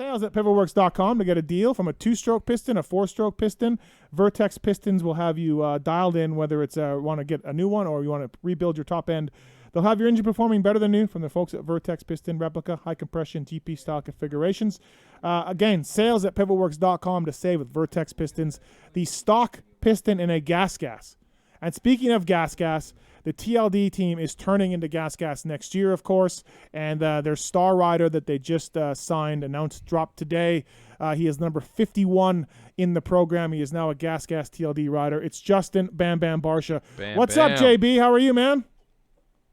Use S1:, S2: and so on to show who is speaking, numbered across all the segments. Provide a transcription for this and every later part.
S1: Sales at pivotworks.com to get a deal from a 2-stroke piston, a 4-stroke piston. Vertex Pistons will have you dialed in, whether it's want to get a new one or you want to rebuild your top end. They'll have your engine performing better than new from the folks at Vertex Piston Replica, high compression, GP style configurations. Again, sales at pivotworks.com to save with Vertex Pistons, the stock piston in a GasGas. And speaking of GasGas, the TLD team is turning into GasGas next year, of course, and their star rider that they just dropped today. He is number 51 in the program. He is now a GasGas TLD rider. It's Justin Bam Bam Barcia. What's up, JB? How are you, man?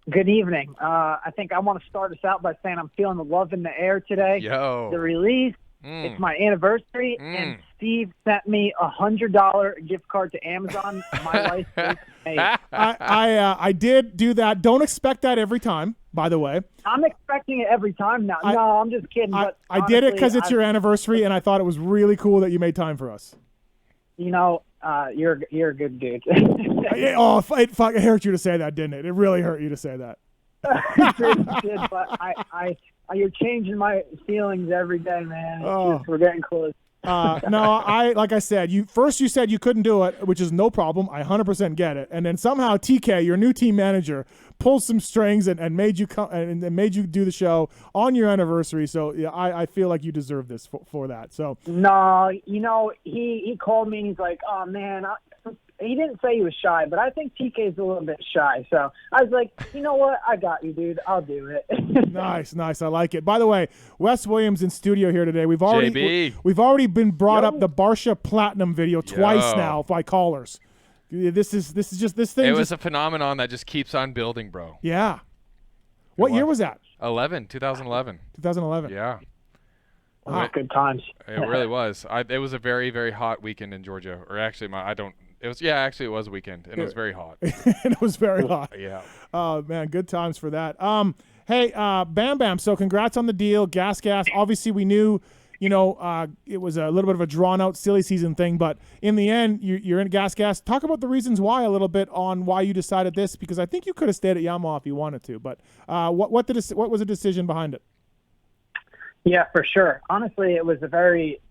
S2: Good evening. I think I want to start us out by saying I'm feeling the love in the air today.
S3: Yo.
S2: The release. It's my anniversary, and Steve sent me $100 gift card to Amazon. My life is made.
S1: I did do that. Don't expect that every time, by the way.
S2: I'm expecting it every time now. No, I'm just kidding. But
S1: I did it because it's your anniversary, and I thought it was really cool that you made time for us.
S2: You know, you're a good dude.
S1: It hurt you to say that, didn't it? It really hurt you to say that.
S2: It did, but you're changing my feelings every day, man. We're getting close.
S1: No, like I said, you said you couldn't do it, which is no problem. I 100% get it. And then somehow TK, your new team manager, pulled some strings and made you come and made you do the show on your anniversary. So yeah, I feel like you deserve this for that. So
S2: no, you know, he called me and he's like, oh man, he didn't say he was shy, but I think TK's a little bit shy. So I was like, you know what? I got you, dude. I'll do it.
S1: Nice. I like it. By the way, Wes Williams in studio here today. We've already been brought up the Barcia Platinum video twice now by callers. This is just this thing.
S3: It was a phenomenon that just keeps on building, bro.
S1: Yeah. What year was that?
S3: 2011.
S1: 2011.
S3: Yeah.
S2: Wow, good times.
S3: It really was. It was a very, very hot weekend in Georgia. Or actually, it was a weekend, and it was very hot.
S1: And it was very hot.
S3: Yeah.
S1: Oh, man, good times for that. Hey, Bam Bam, so congrats on the deal. GasGas, obviously we knew, it was a little bit of a drawn-out silly season thing, but in the end, you're in GasGas. Talk about the reasons why a little bit on why you decided this, because I think you could have stayed at Yamaha if you wanted to, but what was the decision behind it?
S2: Yeah, for sure. Honestly, it was it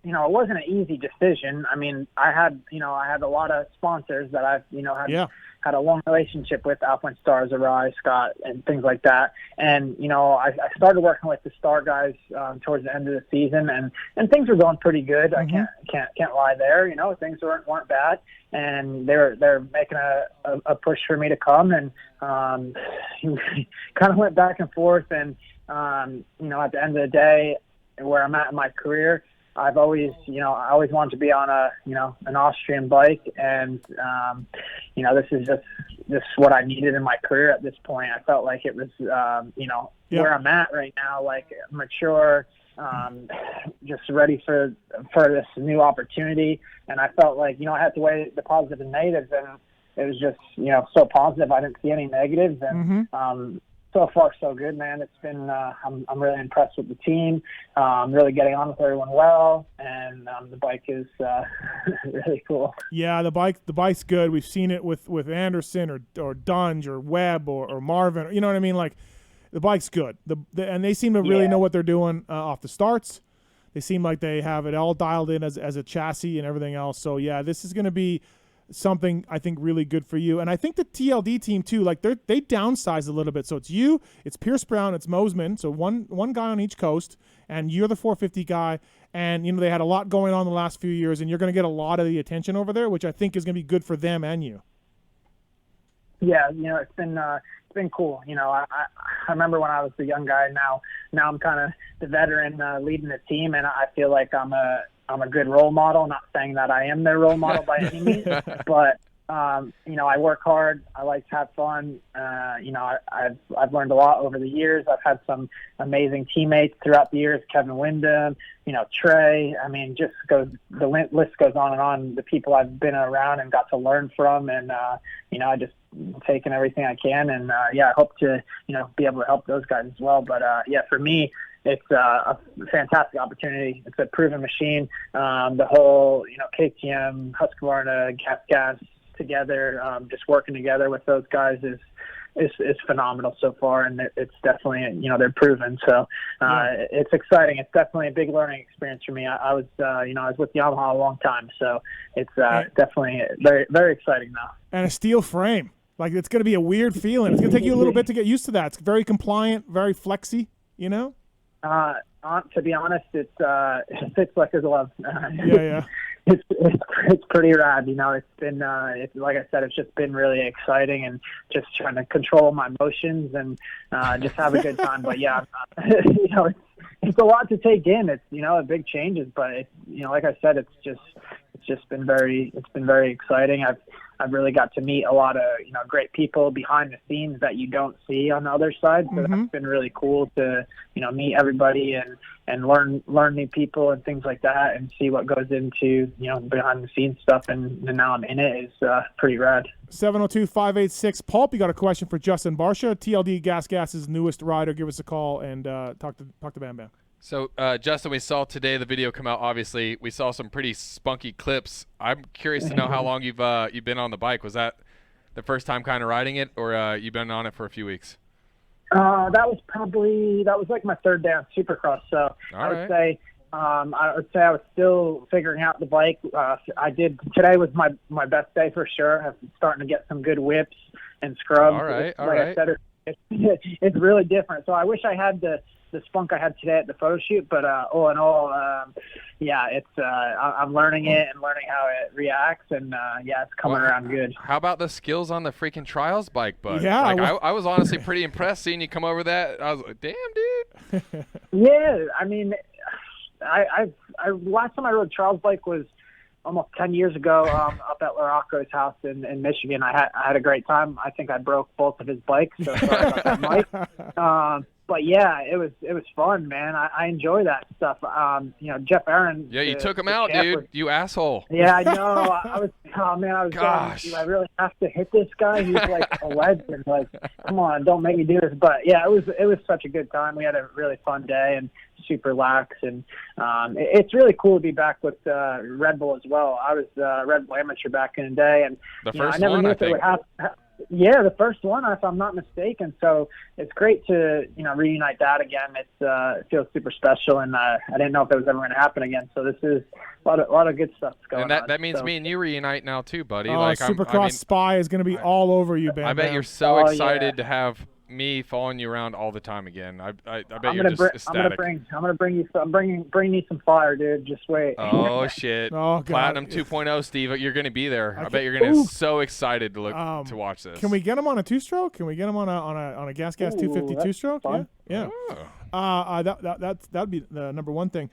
S2: wasn't an easy decision. I mean, I had a lot of sponsors that I've, had a long relationship with, Alpine Stars, Arai, Scott, and things like that. And, I started working with the Star guys towards the end of the season, and things were going pretty good.
S1: Mm-hmm.
S2: I can't lie there. Things weren't bad, and they're making a push for me to come, and kind of went back and forth. And at the end of the day, where I'm at in my career, I've always, I always wanted to be on an Austrian bike, and this is just what I needed in my career at this point. I felt like it was, where I'm at right now, like mature, just ready for this new opportunity. And I felt like, I had to weigh the positives and negatives, and it was just, so positive. I didn't see any negatives, and so far so good, man. It's been I'm really impressed with the team. I'm really getting on with everyone well, and the bike is really cool.
S1: Yeah, the bike's good. We've seen it with Anderson or Dunge or Webb or Marvin. You know what I mean? Like, the bike's good. And they seem to really know what they're doing off the starts. They seem like they have it all dialed in as a chassis and everything else. So yeah, this is going to be something I think really good for you. And I think the TLD team too, like they downsized a little bit. So it's you, it's Pierce Brown, it's Mosman. So one guy on each coast, and you're the 450 guy. And they had a lot going on the last few years, and you're going to get a lot of the attention over there, which I think is going to be good for them and you.
S2: Yeah, it's been cool. I remember when I was the young guy. Now I'm kind of the veteran leading the team, and I feel like I'm a good role model. Not saying that I am their role model by any means, but I work hard. I like to have fun. I've learned a lot over the years. I've had some amazing teammates throughout the years. Kevin Wyndham, Trey. I mean, the list goes on and on. The people I've been around and got to learn from, and I just taken everything I can, and I hope to be able to help those guys as well. But for me, it's a fantastic opportunity. It's a proven machine. The whole KTM, Husqvarna, GasGas together, just working together with those guys is is phenomenal so far, and it's definitely, you know, they're proven. So it's exciting. It's definitely a big learning experience for me. I was you know, I was with Yamaha a long time, so it's definitely very, very exciting now.
S1: And a steel frame. Like, it's going to be a weird feeling. It's going to take you a little bit to get used to that. It's very compliant, very flexy, you know?
S2: To be honest, it fits like a glove.
S1: Yeah.
S2: It's pretty rad. You know, it's been, like I said, it's just been really exciting, and just trying to control my emotions and just have a good time. But yeah, you know, it's a lot to take in. It's, you know, big changes, but it's, you know, like I said, it's been very exciting. I've really got to meet a lot of, you know, great people behind the scenes that you don't see on the other side. So that's been really cool to, you know, meet everybody and learn new people and things like that, and see what goes into, you know, behind the scenes stuff. And now I'm in it is pretty rad.
S1: 702-586 Pulp. You got a question for Justin Barcia, TLD GasGas's newest rider. Give us a call and talk to Bam Bam.
S3: So, Justin, we saw today the video come out. Obviously, we saw some pretty spunky clips. I'm curious to know how long you've been on the bike. Was that the first time kind of riding it, or you've been on it for a few weeks?
S2: That was like my third day on Supercross. So I would say I was still figuring out the bike. Today was my best day for sure. I'm starting to get some good whips and scrubs.
S3: All right.
S2: I said, it's really different. So I wish I had the spunk I had today at the photo shoot, but all in all, it's I'm learning it and learning how it reacts, and it's coming around good.
S3: How about the skills on the freaking trials bike, bud?
S1: Yeah,
S3: I was honestly pretty impressed seeing you come over that. I was like, damn, dude.
S2: Yeah, I mean, I last time I rode a trials bike was almost 10 years ago, up at Larocco's house in Michigan. I had a great time. I think I broke both of his bikes, so sorry about that, Mike. But yeah, it was fun, man. I enjoy that stuff. You know, Jeff Aaron.
S3: Yeah, you took him out, dude. You asshole.
S2: Yeah, I know. I was
S3: Gosh.
S2: going, do I really have to hit this guy? He's like a legend. Like, come on, don't make me do this. But yeah, it was such a good time. We had a really fun day and super lax, and it's really cool to be back with Red Bull as well. I was Red Bull amateur back in the day, and
S3: I
S2: never knew
S3: I
S2: if it would happen. Yeah, the first one, if I'm not mistaken. So it's great to, you know, reunite that again. It feels super special, and I didn't know if it was ever going to happen again. So this is a lot of good stuff going on.
S3: And that means me and you reunite now too, buddy.
S1: Supercross Spy is going to be all over you, Bam.
S3: I bet you're so excited to have me following you around all the time again. I bet you're just ecstatic.
S2: I'm bringing you some fire, dude. Just wait.
S3: Oh shit.
S1: Oh, God.
S3: Platinum 2.0, Steve. You're gonna be there. I bet you're gonna be so excited to to watch this.
S1: Can we get him on a two-stroke? Can we get him on a GasGas 250 two-stroke?
S2: Fun.
S1: Yeah. That'd be the number one thing.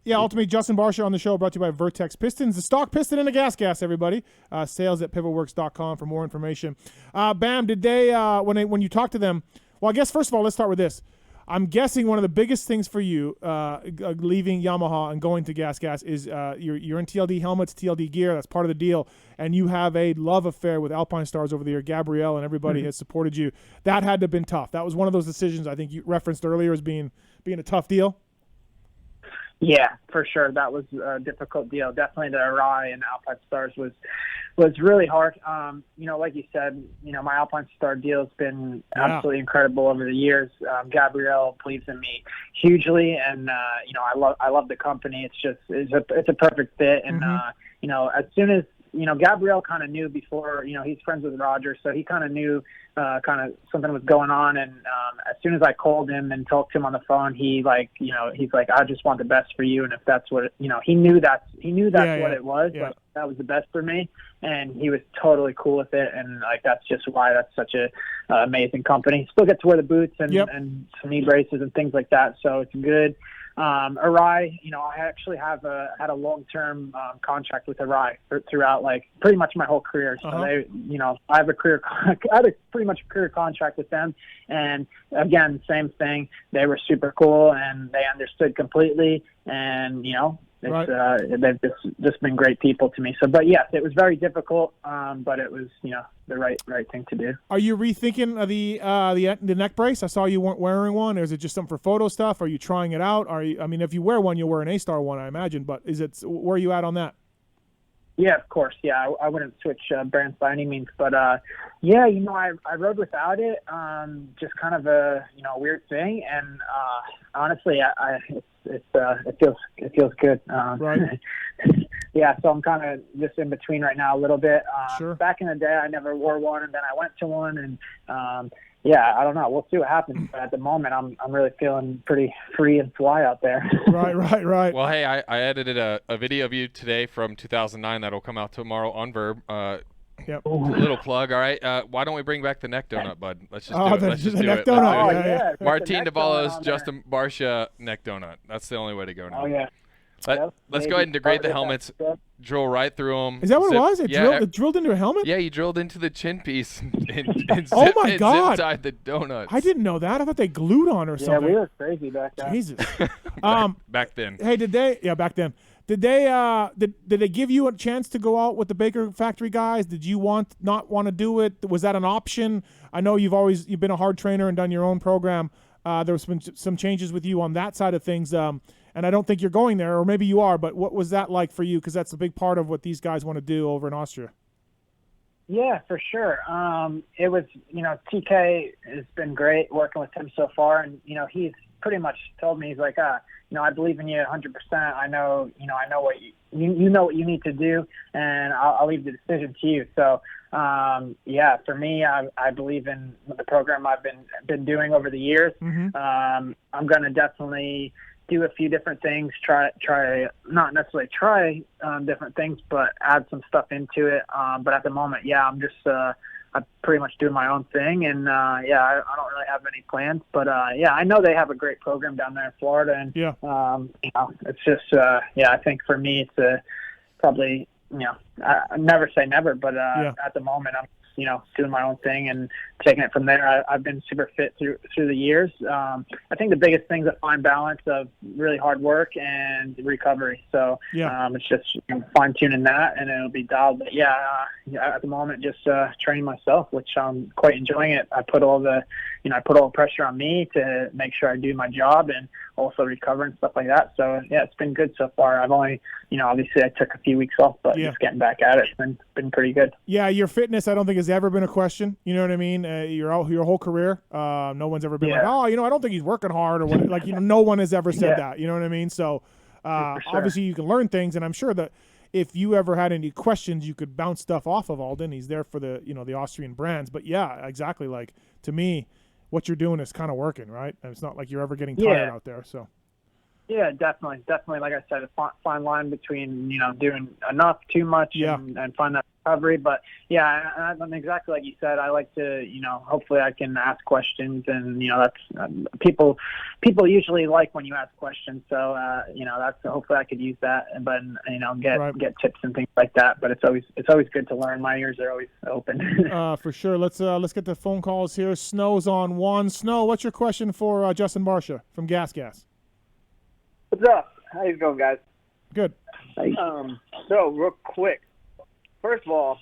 S1: Ultimately, Justin Barcia on the show, brought to you by Vertex Pistons, the stock piston and the GasGas, everybody. Sales at pivotworks.com for more information. Bam, did they, when you talk to them, well, I guess, first of all, let's start with this. I'm guessing one of the biggest things for you leaving Yamaha and going to GasGas is you're in TLD helmets, TLD gear. That's part of the deal. And you have a love affair with Alpine Stars over the year. Gabrielle and everybody has supported you. That had to have been tough. That was one of those decisions I think you referenced earlier as being a tough deal.
S2: Yeah, for sure. That was a difficult deal. Definitely the Arai and Alpine Stars was really hard. You know, like you said, you know, my Alpine Star deal has been absolutely incredible over the years. Gabrielle believes in me hugely, and you know, I love the company. It's a perfect fit, and you know, as soon as, you know, Gabrielle kind of knew before, you know, he's friends with Roger, so he kind of knew kind of something was going on. And as soon as I called him and talked to him on the phone, he's like, I just want the best for you. And if that's what, you know, he knew that's what it was.
S1: Yeah.
S2: Like, that was the best for me. And he was totally cool with it. And like, that's just why that's such a amazing company. Still get to wear the boots and some knee braces and things like that. So it's good. Arai, you know, I actually had a long-term contract with Arai throughout like pretty much my whole career. So they, you know, I had a pretty much a career contract with them. And again, same thing. They were super cool and they understood completely. And, you know, they've just been great people to me. So, but yes, it was very difficult, but it was, you know, the right thing to do.
S1: Are you rethinking the neck brace? I saw you weren't wearing one. Or is it just something for photo stuff? Are you trying it out? I mean, if you wear one, you'll wear an A-Star one, I imagine. But where are you at on that?
S2: Yeah, of course. Yeah, I wouldn't switch brands by any means, but yeah, I rode without it. Just kind of a weird thing, and honestly, it feels good.
S1: Right.
S2: Yeah, so I'm kind of just in between right now a little bit.
S1: Sure.
S2: Back in the day, I never wore one, and then I went to one, and yeah, I don't know. We'll see what happens. But at the moment, I'm really feeling pretty free and fly out there.
S1: Right.
S3: Well, hey, I edited a video of you today from 2009 that'll come out tomorrow on Verb.
S1: Yep.
S3: Little plug, all right? Why don't we bring back the neck donut, bud? Let's just do it. Let's just
S1: the
S3: do
S1: neck
S3: it.
S1: donut.
S3: Let's do it.
S1: Yeah.
S3: Martin DeValo's, Justin Barcia neck donut. That's the only way to go now.
S2: Oh yeah.
S3: Let's go ahead and degrade the helmets. Drill right through them.
S1: Is that what it was? It drilled into a helmet?
S3: Yeah, you drilled into the chin piece
S1: Oh my God!
S3: Zip tied the donuts.
S1: I didn't know that. I thought they glued on or something.
S2: Yeah, we were crazy back then.
S1: Jesus.
S3: back then.
S1: Hey, back then. Did they give you a chance to go out with the Baker Factory guys? Did you not want to do it? Was that an option? I know you've been a hard trainer and done your own program. There's been some changes with you on that side of things. And I don't think you're going there, or maybe you are, but what was that like for you? Because that's a big part of what these guys want to do over in Austria.
S2: Yeah, for sure. It was, TK has been great working with him so far. And, he's pretty much told me, he's like, I believe in you 100%. I know what you know what you need to do, and I'll leave the decision to you. So, yeah, for me, I believe in the program I've been doing over the years.
S1: Mm-hmm.
S2: I'm going to definitely do a few different things, not necessarily try different things, but add some stuff into it. But at the moment, yeah, I'm pretty much doing my own thing, and yeah, I don't really have any plans. But yeah, I know they have a great program down there in Florida, and
S1: yeah,
S2: it's just yeah, I think for me, it's probably I never say never, but at the moment, I'm doing my own thing and taking it from there. I've been super fit through the years. I think the biggest thing is a fine balance of really hard work and recovery. So it's just fine tuning that, and it'll be dialed. But yeah, at the moment, just training myself, which I'm quite enjoying it. I put all the pressure on me to make sure I do my job and also recover and stuff like that. So yeah, it's been good so far. I've only, obviously I took a few weeks off, but just getting back at it, it's been pretty good.
S1: Yeah, your fitness, I don't think has ever been a question. You know what I mean? Your whole career, no one's ever been like, oh, I don't think he's working hard or what. Like, no one has ever said that. You know what I mean? So obviously you can learn things, and I'm sure that if you ever had any questions, you could bounce stuff off of Alden. He's there for the the Austrian brands. But yeah, exactly. Like, to me, what you're doing is kind of working, right? And it's not like you're ever getting tired out there. So.
S2: Yeah, definitely. Like I said, a fine line between doing enough, too much, and find that recovery. But yeah, I'm exactly like you said. I like to, hopefully I can ask questions, and that's people usually like when you ask questions. So that's hopefully I could use that, but get tips and things like that. But it's always good to learn. My ears are always open.
S1: For sure. Let's get the phone calls here. Snow's on one. Snow, what's your question for Justin Barcia from GasGas?
S4: What's up? How you going, guys?
S1: Good.
S4: So real quick, first of all,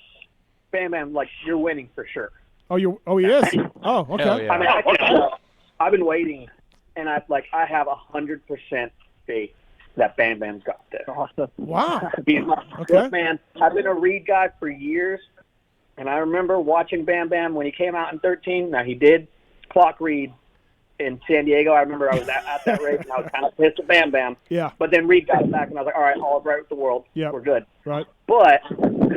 S4: Bam Bam, like, you're winning for sure.
S1: Oh, he is. Oh, okay.
S3: Yeah.
S4: I mean, I've been waiting, and I have 100% faith that Bam Bam's got this.
S2: Awesome.
S1: Wow.
S4: Okay. Look, man, I've been a Reed guy for years, and I remember watching Bam Bam when he came out in 13. Now, he did clock Reed in San Diego. I remember I was at that race, and I was kind of pissed at Bam Bam.
S1: Yeah.
S4: But then Reed got it back, and I was like, all right, all right with the world.
S1: Yeah.
S4: We're good.
S1: Right.
S4: But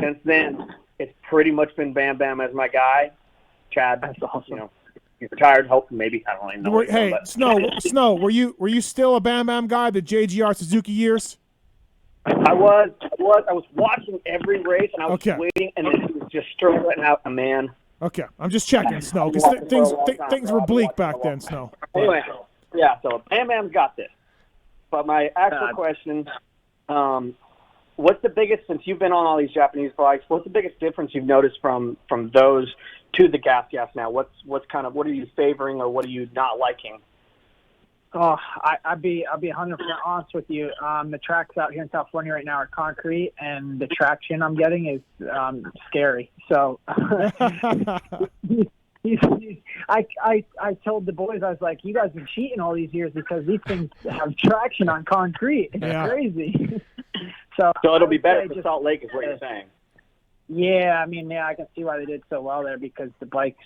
S4: since then, it's pretty much been Bam Bam as my guy. Chad, that's awesome. He's retired. Hope maybe, I don't even know.
S1: Hey, Snow, were you still a Bam Bam guy? The JGR Suzuki years?
S4: I was watching every race, and I was waiting, and then he was just struggling out, man.
S1: Okay, I'm just checking, Snow, because things were bleak back then, Snow.
S4: Anyway, yeah, so Bam Bam's got this. But my actual question, what's the biggest, since you've been on all these Japanese bikes, what's the biggest difference you've noticed from those to the GasGas now? What are you favoring, or what are you not liking?
S2: Oh, I'll be 100% honest with you. The tracks out here in California right now are concrete, and the traction I'm getting is scary. So I told the boys, I was like, you guys have been cheating all these years because these things have traction on concrete. It's crazy. So
S4: it'll be better
S2: say
S4: for
S2: just-
S4: Salt Lake, is what you're saying.
S2: Yeah, I mean, I can see why they did so well there because the bikes,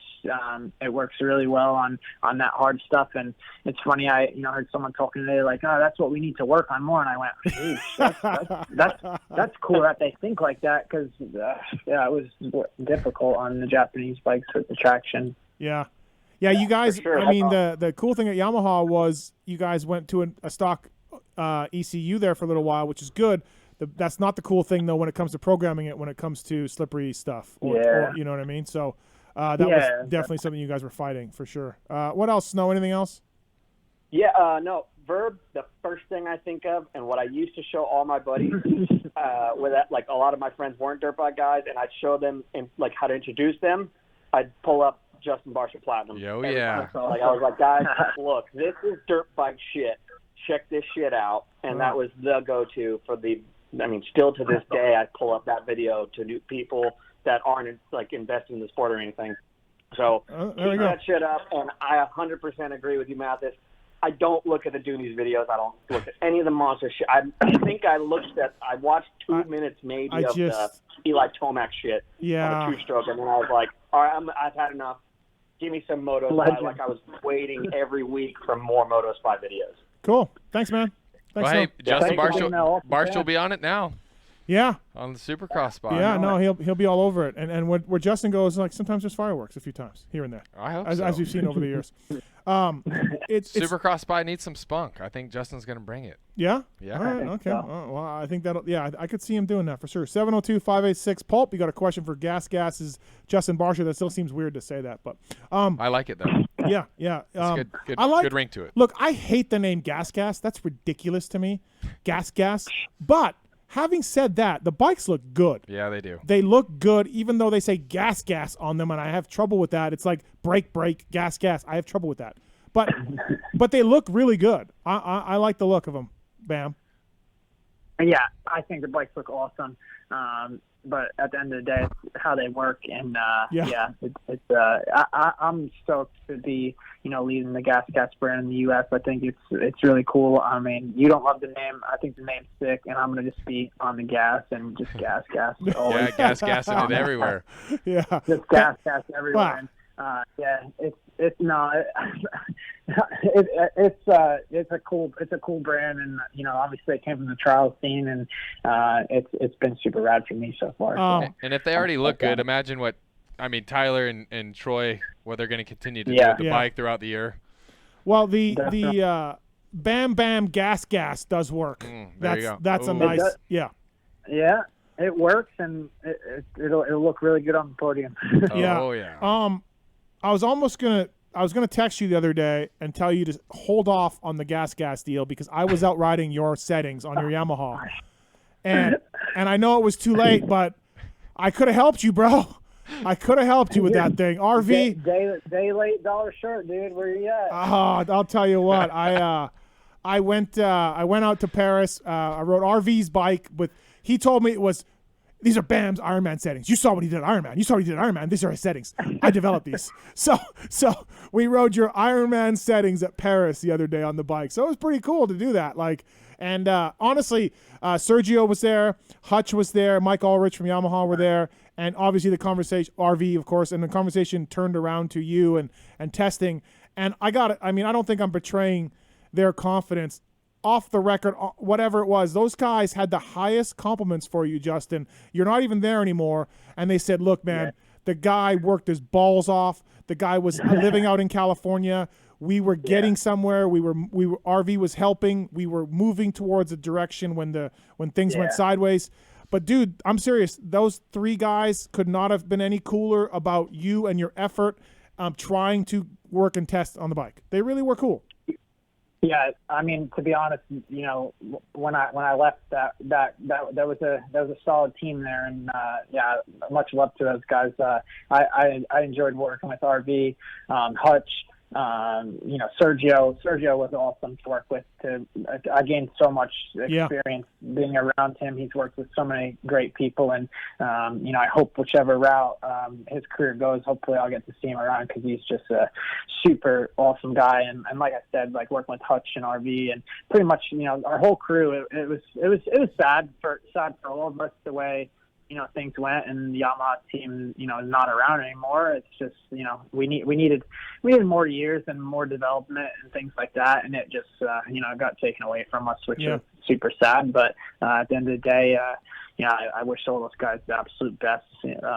S2: it works really well on that hard stuff. And it's funny, I heard someone talking today like, oh, that's what we need to work on more. And I went, geez, that's cool that they think like that because, it was difficult on the Japanese bikes with the traction.
S1: Yeah. Yeah, you guys,
S4: sure.
S1: I mean, the cool thing at Yamaha was you guys went to a stock ECU there for a little while, which is good. That's not the cool thing, though, when it comes to programming it, when it comes to slippery stuff. Or, you know what I mean? So that was definitely something you guys were fighting, for sure. What else, Snow? Anything else?
S4: Yeah, no. Verb, the first thing I think of, and what I used to show all my buddies, with that, like a lot of my friends weren't dirt bike guys, and I'd show them like how to introduce them. I'd pull up Justin Barcia Platinum.
S3: Yo, yeah.
S4: Like I was like, guys, look, this is dirt bike shit. Check this shit out, and that was the go-to for the. I mean, still to this day, I pull up that video to new people that aren't like invested in the sport or anything. So keep that shit up, and I 100% agree with you, Mathis. I don't look at the Doonies videos. I don't look at any of the monster shit. I think I watched 2 minutes maybe of the Eli Tomac shit on the two-stroke, and then I was like, all right, I've had enough. Give me some Moto Spy. Like I was waiting every week for more Moto Spy videos.
S1: Cool. Thanks, man. Thanks,
S3: well, hey, Justin Barcia will
S2: Yeah.
S3: be on it now.
S1: Yeah.
S3: On the Supercross spot.
S1: Yeah, no, he'll be all over it. And where Justin goes, like sometimes there's fireworks a few times here and there.
S3: I hope
S1: as we've seen over the years. It's
S3: Supercross spy needs some spunk. I think Justin's going to bring it.
S1: Yeah?
S3: Yeah.
S1: All right, okay.
S2: so.
S1: Well, I think that'll, I could see him doing that for sure. 702-586 Pulp. You got a question for GasGas's Justin Barcia. That still seems weird to say that, but
S3: I like it though.
S1: yeah.
S3: It's good,
S1: I like,
S3: good ring to it.
S1: Look, I hate the name GasGas. That's ridiculous to me. GasGas. But having said that, the bikes look good.
S3: Yeah, they do.
S1: They look good, even though they say GasGas on them, and I have trouble with that. It's like brake, GasGas. I have trouble with that. But they look really good. I like the look of them. Bam.
S2: Yeah, I think the bikes look awesome. But at the end of the day, it's how they work, and I'm stoked to be, leading the GasGas brand in the U.S. I think it's really cool. I mean, you don't love the name. I think the name's sick, and I'm gonna just be on the gas and just gas. Always.
S3: Yeah, GasGasing it everywhere.
S1: Yeah.
S2: Just gas everywhere.
S1: Wow.
S2: And, it's a cool brand, and obviously it came from the trial scene, and it's been super rad for me so far. So.
S3: And if they already look good, imagine what Tyler and Troy, what they're going to continue to do with the bike throughout the year.
S2: Well,
S1: the Bam Bam GasGas does work.
S3: There you go.
S1: That's a nice
S2: Yeah, it works, and it'll look really good on the podium.
S3: Oh yeah.
S1: I was gonna text you the other day and tell you to hold off on the GasGas deal because I was out riding your settings on your Yamaha, and I know it was too late, but I could have helped you, bro. I could have helped you with that thing. RV
S2: day late, dollar short, dude. Where you at?
S1: I'll tell you what. I went out to Paris. I rode RV's bike with. He told me it was. These are Bam's Ironman settings. You saw what he did at Ironman. You saw what he did at Ironman. These are his settings. I developed these. So we rode your Ironman settings at Paris the other day on the bike. So it was pretty cool to do that. And honestly, Sergio was there, Hutch was there, Mike Ulrich from Yamaha were there, and obviously the conversation, RV of course, and the conversation turned around to you and testing. And I don't think I'm betraying their confidence. Off the record, whatever it was, those guys had the highest compliments for you, Justin. You're not even there anymore. And they said, look, man, the guy worked his balls off. The guy was living out in California. We were getting somewhere. We were RV was helping. We were moving towards a direction when things went sideways. But dude, I'm serious. Those three guys could not have been any cooler about you and your effort trying to work and test on the bike. They really were cool.
S2: Yeah, I mean, to be honest, when I left, that was a solid team there, and much love to those guys. I enjoyed working with RV, Hutch, Sergio was awesome to work with. I gained so much experience being around him. He's worked with so many great people, and I hope whichever route his career goes, hopefully I'll get to see him around, because he's just a super awesome guy. And like I said, like working with Hutch and RV and pretty much our whole crew, it was sad for all of us the way things went, and the Yamaha team, is not around anymore. It's just, we needed more years and more development and things like that. And it just, got taken away from us, which is super sad. But at the end of the day, I wish all those guys the absolute best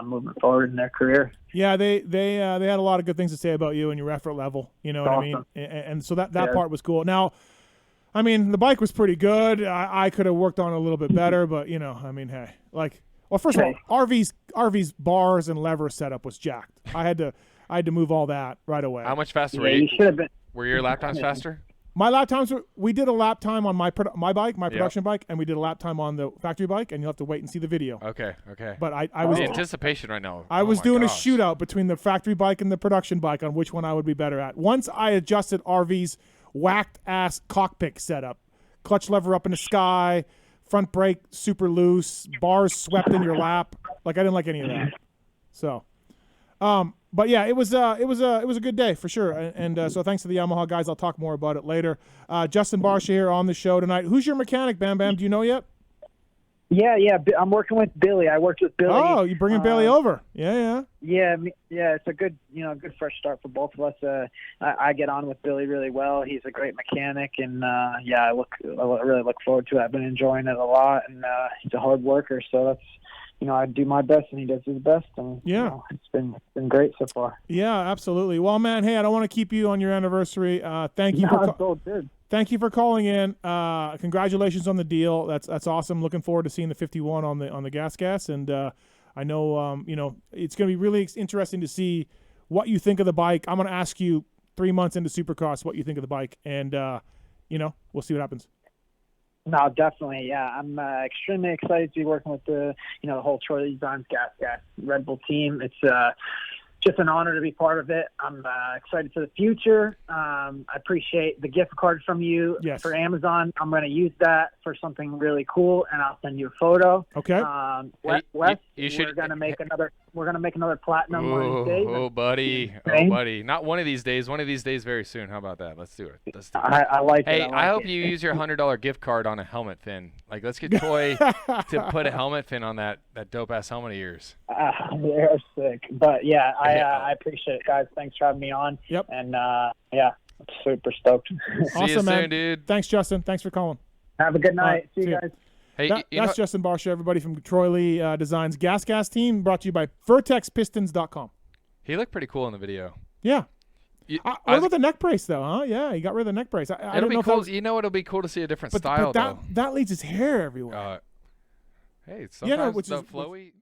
S2: moving forward in their career.
S1: Yeah, they had a lot of good things to say about you and your effort level. You know what I mean? And so that part was cool. Now, I mean, the bike was pretty good. I could have worked on it a little bit better, but hey, well, first of all, RV's bars and lever setup was jacked. I had to move all that right away.
S3: How much faster were you?
S2: You should have been.
S3: Were your lap times faster?
S1: My lap times we did a lap time on my bike, my production bike, and we did a lap time on the factory bike, and you'll have to wait and see the video.
S3: Okay.
S1: But I was
S3: the anticipation right now.
S1: I was doing a shootout between the factory bike and the production bike on which one I would be better at. Once I adjusted RV's whacked ass cockpit setup, clutch lever up in the sky, front brake super loose, bars swept in your lap. I didn't like any of that. So, but yeah, it was a good day for sure. And so thanks to the Yamaha guys. I'll talk more about it later. Justin Barcia here on the show tonight. Who's your mechanic, Bam Bam? Do you know yet?
S2: Yeah. I'm working with Billy. I worked with Billy.
S1: Oh, you bringing Billy over? Yeah.
S2: Yeah. It's a good, good fresh start for both of us. I get on with Billy really well. He's a great mechanic, and I really look forward to it. I've been enjoying it a lot, and he's a hard worker. So that's, I do my best, and he does his best, and it's been great so far.
S1: Yeah, absolutely. Well, man, hey, I don't want to keep you on your anniversary. Thank you. Thank you for calling in. Congratulations on the deal. That's awesome. Looking forward to seeing the 51 on the GasGas, and I know it's going to be really interesting to see what you think of the bike. I'm going to ask you 3 months into Supercross what you think of the bike, and we'll see what happens.
S2: No, definitely. Yeah, I'm extremely excited to be working with the whole Troy Designs GasGas Red Bull team. It's just an honor to be part of it. I'm excited for the future. I appreciate the gift card from you for Amazon. I'm going to use that for something really cool, and I'll send you a photo.
S1: Okay.
S2: Wes, we're going to make another platinum one of these days.
S3: Oh, buddy. Not one of these days. One of these days very soon. How about that? Let's do it.
S2: I like it.
S3: Hey, I hope you use your $100 gift card on a helmet fin. Let's get Troy to put a helmet fin on that dope-ass helmet of yours.
S2: They're sick. But, yeah, I appreciate it, guys. Thanks for having me on.
S1: Yep.
S2: And, I'm super stoked.
S1: Awesome,
S3: See you
S1: man.
S3: soon, dude.
S1: Thanks, Justin. Thanks for calling.
S2: Have a good night. See you guys.
S3: Hey,
S1: that's Justin Barcia, everybody from Troy Lee Designs GasGas team, brought to you by VertexPistons.com.
S3: He looked pretty cool in the video.
S1: Yeah. What about the neck brace, though, huh? Yeah, he got rid of the neck brace.
S3: It'll be cool. It'll be cool to see a different style,
S1: but that leads his hair everywhere.
S3: Hey, sometimes the flowy...